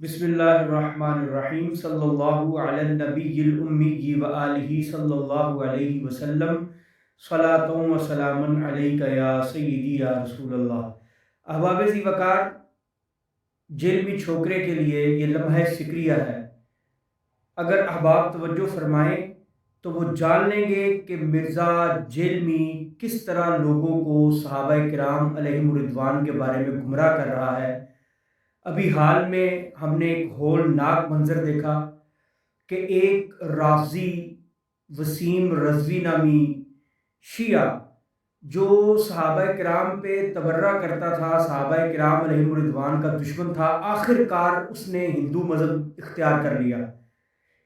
بسم اللہ الرحمن الرحیم صلی اللہ علی النبی الامی و آلہ صلی اللہ علیہ وسلم صلاۃ و سلام علیک یا سیدی یا رسول اللہ۔ احباب ذی وقار، جیل میں چھوکرے کے لیے یہ لمحہ سکریہ ہے۔ اگر احباب توجہ فرمائیں تو وہ جان لیں گے کہ مرزا جیل میں کس طرح لوگوں کو صحابہ کرام علیہم الرضوان کے بارے میں گمراہ کر رہا ہے۔ ابھی حال میں ہم نے ایک ہولناک منظر دیکھا کہ ایک رافضی وسیم رضوی نامی شیعہ جو صحابہ کرام پہ تبرہ کرتا تھا، صحابہ کرام علیہم الرضوان کا دشمن تھا، آخر کار اس نے ہندو مذہب اختیار کر لیا۔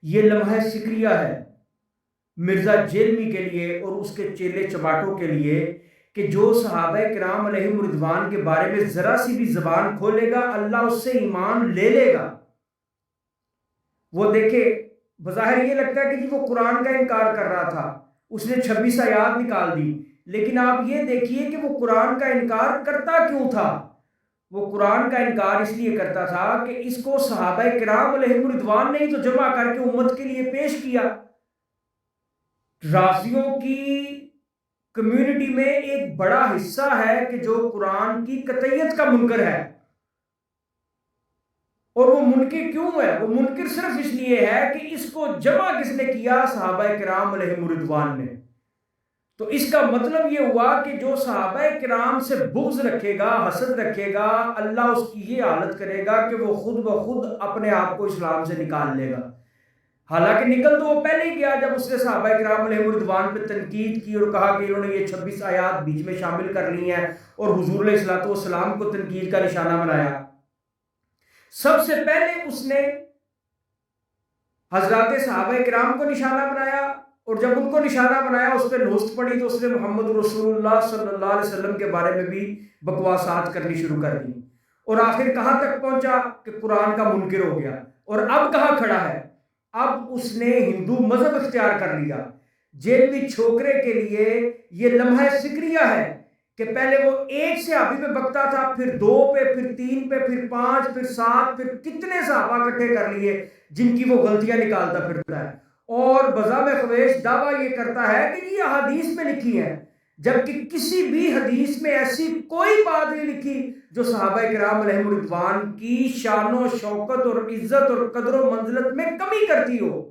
یہ لمحہ سکریہ ہے مرزا جیلمی کے لیے اور اس کے چیلے چماٹوں کے لیے کہ جو صحابہ کرام علیہم الرضوان کے بارے میں ذرا سی بھی زبان کھولے گا، اللہ اس سے ایمان لے لے گا۔ وہ دیکھے، بظاہر یہ لگتا ہے کہ جی وہ قرآن کا انکار کر رہا تھا، اس نے 26 آیات نکال دی، لیکن آپ یہ دیکھیے کہ وہ قرآن کا انکار کرتا کیوں تھا۔ وہ قرآن کا انکار اس لیے کرتا تھا کہ اس کو صحابہ کرام علیہم الرضوان نے ہی تو جمع کر کے امت کے لیے پیش کیا۔ رافضیوں کی کمیونٹی میں ایک بڑا حصہ ہے کہ جو قرآن کی قطعیت کا منکر ہے، اور وہ منکر کیوں ہے؟ وہ منکر صرف اس لیے ہے کہ اس کو جمع کس نے کیا؟ صحابہ کرام علیہم الرضوان نے۔ تو اس کا مطلب یہ ہوا کہ جو صحابہ کرام سے بغض رکھے گا، حسد رکھے گا، اللہ اس کی یہ حالت کرے گا کہ وہ خود بخود اپنے آپ کو اسلام سے نکال لے گا۔ حالانکہ نکل تو وہ پہلے ہی گیا جب اس نے صحابہ کرام علیہم الرضوان پہ تنقید کی اور کہا کہ انہوں نے یہ 26 آیات بیچ میں شامل کر لی ہیں اور حضور علیہ الصلوۃ والسلام کو تنقید کا نشانہ بنایا۔ سب سے پہلے اس نے حضرات صحابہ کرام کو نشانہ بنایا، اور جب ان کو نشانہ بنایا اس پہ نوست پڑی تو اس نے محمد رسول اللہ صلی اللہ علیہ وسلم کے بارے میں بھی بکواسات کرنی شروع کر دی، اور آخر کہاں تک پہنچا کہ قرآن کا منکر ہو گیا۔ اور اب کہاں کھڑا ہے؟ اب اس نے ہندو مذہب اختیار کر لیا۔ جیلوی چھوکرے کے لیے یہ لمحہ سکریہ ہے کہ پہلے وہ ایک صحابی پہ بکتا تھا، پھر 2 پہ، پھر 3 پہ، پھر 5، پھر 7، پھر کتنے صحابہ اکٹھے کر لیے جن کی وہ غلطیاں نکالتا پھرتا ہے، اور بزم خواہش دعویٰ یہ کرتا ہے کہ یہ احادیث میں لکھی ہے، جبکہ کسی بھی حدیث میں ایسی کوئی بات نہیں لکھی جو صحابہ کرام علیہم الرضوان کی شان و شوکت اور عزت اور قدر و منزلت میں کمی کرتی ہو۔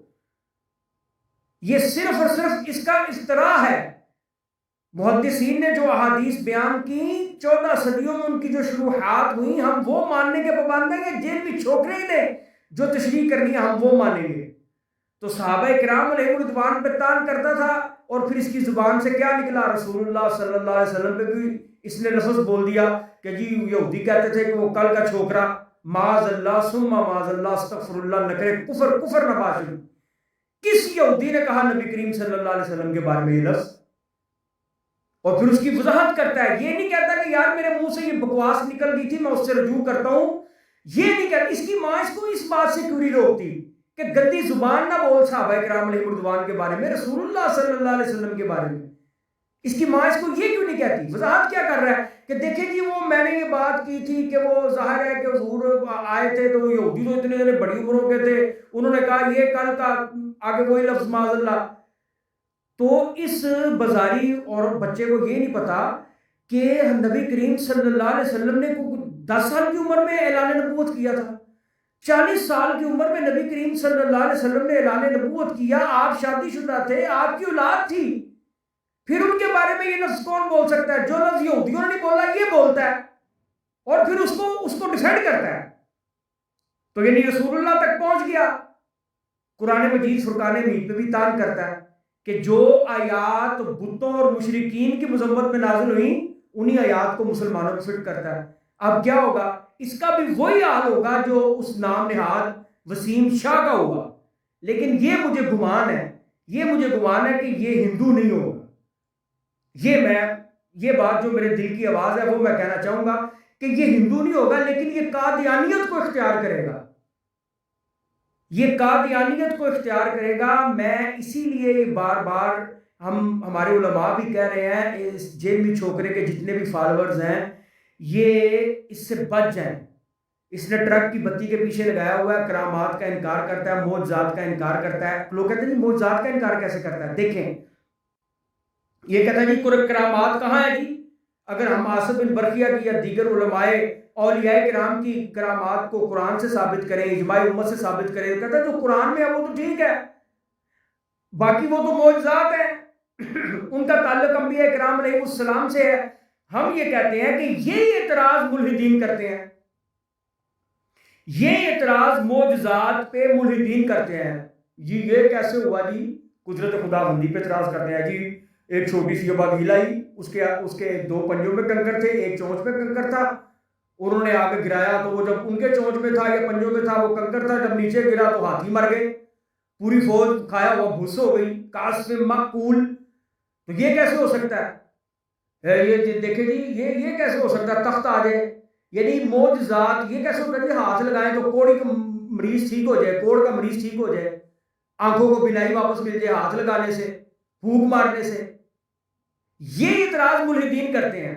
یہ صرف اور صرف اس کا اختراع ہے۔ محدثین نے جو احادیث بیان کی 14 صدیوں میں ان کی جو شروحات ہوئی، ہم وہ ماننے کے پابند ہیں کہ جیلوی چھوکرے نے جو تشریح کرنی ہے ہم وہ مانیں گے۔ تو صحابہ کرام علیہم الرضوان پہ تان کرتا تھا، اور پھر اس کی زبان سے کیا نکلا؟ رسول اللہ صلی اللہ علیہ وسلم پہ بھی اس نے لفظ بول دیا کہ جی یہودی کہتے تھے کہ وہ کل کا چھوکرا، معاذ اللہ ثم معاذ اللہ استغفر اللہ، نہ کرے کفر، کفر نہ باشد۔ کس یہودی نے کہا نبی کریم صلی اللہ علیہ وسلم کے بارے میں یہ لفظ؟ اور پھر اس کی وضاحت کرتا ہے، یہ نہیں کہتا کہ یار میرے منہ سے یہ بکواس نکل گئی تھی میں اس سے رجوع کرتا ہوں، یہ نہیں کہتا۔ اس کی ماں اس کو اس بات سے کیوں نہیں روکتی کہ گندی زبان نہ بول صحابہ کرام علیہم الرضوان کے بارے میں، رسول اللہ صلی اللہ علیہ وسلم کے بارے میں؟ اس کی ماں اس کو یہ کیوں نہیں کہتی؟ وضاحت کیا کر رہا ہے کہ دیکھیں جی وہ میں نے یہ بات کی تھی کہ وہ ظاہر ہے کہ حضور آئے تھے تو یہودی تو اتنے بڑی عمروں کے تھے، انہوں نے کہا یہ کل کا، آگے وہی لفظ معاذ اللہ۔ تو اس بازاری اور بچے کو یہ نہیں پتا کہ نبی کریم صلی اللہ علیہ وسلم نے 10 سال کی عمر میں اعلان نبوت کیا تھا، 40 سال کی عمر میں نبی کریم صلی اللہ علیہ وسلم نے اعلان نبوت کیا، آپ شادی شدہ تھے، آپ کی اولاد تھی، پھر ان کے بارے میں یہ لفظ کون بول سکتا ہے؟ جو لفظ یہودیوں نے نہیں بولا یہ بولتا ہے، اور پھر اس کو ڈیفینڈ کرتا ہے۔ تو یعنی رسول اللہ تک پہنچ گیا۔ قرآن مجید فرقان حمید پہ بھی تان کرتا ہے کہ جو آیات بتوں اور مشرکین کی مذمت میں نازل ہوئیں انہی آیات کو مسلمانوں کو فٹ کرتا ہے۔ اب کیا ہوگا؟ اس کا بھی وہی حال ہوگا جو اس نام نہاد وسیم شاہ کا ہوگا، لیکن یہ مجھے گمان ہے کہ یہ ہندو نہیں ہوگا۔ یہ بات جو میرے دل کی آواز ہے وہ میں کہنا چاہوں گا کہ یہ ہندو نہیں ہوگا، لیکن یہ قادیانیت کو اختیار کرے گا، یہ قادیانیت کو اختیار کرے گا۔ میں اسی لیے بار بار ہمارے علماء بھی کہہ رہے ہیں اس جیلوی چھوکرے کے جتنے بھی فالورز ہیں یہ اس سے بچ جائیں، اس نے ٹرک کی بتی کے پیچھے لگایا ہوا ہے، کرامات کا انکار کرتا ہے، معجزات کا انکار کرتا ہے. لوگ کہتے ہیں جی معجزات کا انکار کیسے کرتا ہے؟ دیکھیں یہ کہتا ہے جی کرامات کہاں ہے جی؟ اگر ہم آصف بن برقیہ کی یا دیگر علماء اولیاء کرام کی کرامات کو قرآن سے ثابت کریں، اجماع امت سے ثابت کریں، تو کہتا ہے جو قرآن میں ہے وہ تو ٹھیک ہے، باقی وہ تو معجزات ہیں ان کا تعلق انبیاء کرام علیہ السلام سے ہے. ہم یہ کہتے ہیں کہ یہ اعتراض ملحدین کرتے ہیں، یہ اعتراض معجزات پہ ملحدین کرتے ہیں. جی یہ کیسے ہوا جی؟ قدرت خدا بندی پہ اعتراض کرتے ہیں. جی ایک چھوٹی سی باغیلا ہی، اس کے 2 پنجوں میں کنکر تھے، ایک چونچ میں کنکر تھا، انہوں نے آ کے گرایا تو وہ جب ان کے چونچ میں تھا یا پنجوں میں تھا وہ کنکر تھا، جب نیچے گرا تو ہاتھی مر گئے، پوری فوج کھایا ہوا بھوس ہو گئی. کاسف مقبول. تو یہ کیسے ہو سکتا ہے؟ یہ دیکھیں جی یہ کیسے ہو سکتا ہے؟ تخت آ جائے، یعنی معجزات یہ کیسے ہوتا ہے جی؟ ہاتھ لگائیں تو کوڑی کا مریض ٹھیک ہو جائے، کوڑ کا مریض ٹھیک ہو جائے، آنکھوں کو بینائی واپس مل جائے ہاتھ لگانے سے، پھونک مارنے سے. یہ اعتراض ملحدین کرتے ہیں،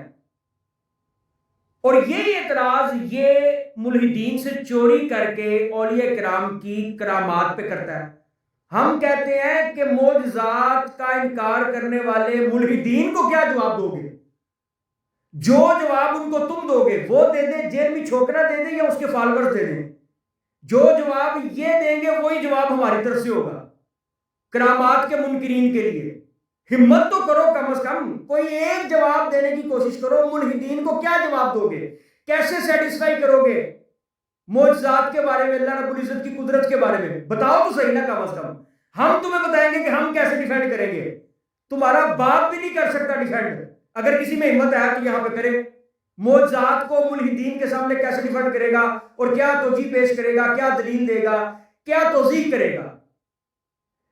اور یہ اعتراض یہ ملحدین سے چوری کر کے اولیاء کرام کی کرامات پہ کرتا ہے. ہم کہتے ہیں کہ معجزات کا انکار کرنے والے ملحدین کو کیا جواب دو گے؟ جو جواب ان کو تم دو گے وہ دے دیں، جیل میں چھوکرا دے دیں یا اس کے فالورز دے دیں. جو جواب یہ دیں گے وہی جواب ہماری طرف سے ہوگا کرامات کے منکرین کے لیے. ہمت تو کرو، کم از کم کوئی ایک جواب دینے کی کوشش کرو. ملحدین کو کیا جواب دو گے؟ کیسے سیٹسفائی کرو گے؟ معجزات کے بارے میں، اللہ رب العزت کی قدرت کے بارے میں بتاؤ تو صحیح نا. کم از کم ہم تمہیں بتائیں گے کہ ہم کیسے ڈیفینڈ کریں گے. تمہارا باپ بھی نہیں کر سکتا ڈیفینڈ. اگر کسی میں ہمت ہے تو یہاں پہ کرے. معجزات کو ملحدین کے سامنے کیسے ڈیفینڈ کرے گا، اور کیا توجیہ پیش کرے گا، کیا دلیل دے گا، کیا توضیح کرے گا؟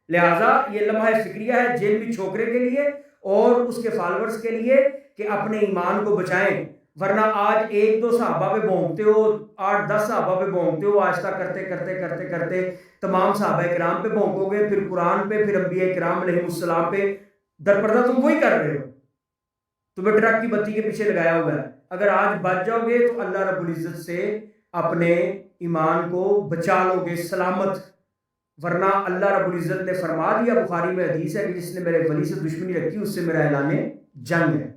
لہٰذا یہ لمحہ فکریہ ہے جیل میں چھوکرے کے لیے اور اس کے فالورز کے لیے کہ اپنے ایمان کو بچائیں. ورنہ آج 1-2 صحابہ پہ بھونکتے ہو، 8-10 صحابہ پہ بھونکتے ہو، آہستہ کرتے کرتے کرتے کرتے تمام صحابہ کرام پہ بھونکو گے، پھر قرآن پہ، پھر انبیاء کرام علیہ السلام پہ. درپردہ تم وہی کر رہے ہو، تمہیں ٹرک کی بتی کے پیچھے لگایا ہوا ہے. اگر آج بچ جاؤ گے تو اللہ رب العزت سے اپنے ایمان کو بچا لو گے سلامت. ورنہ اللہ رب العزت نے فرما دیا، بخاری میں حدیث ہے کہ جس نے میرے ولی سے دشمنی رکھی اس سے میرا اعلان جنگ ہے.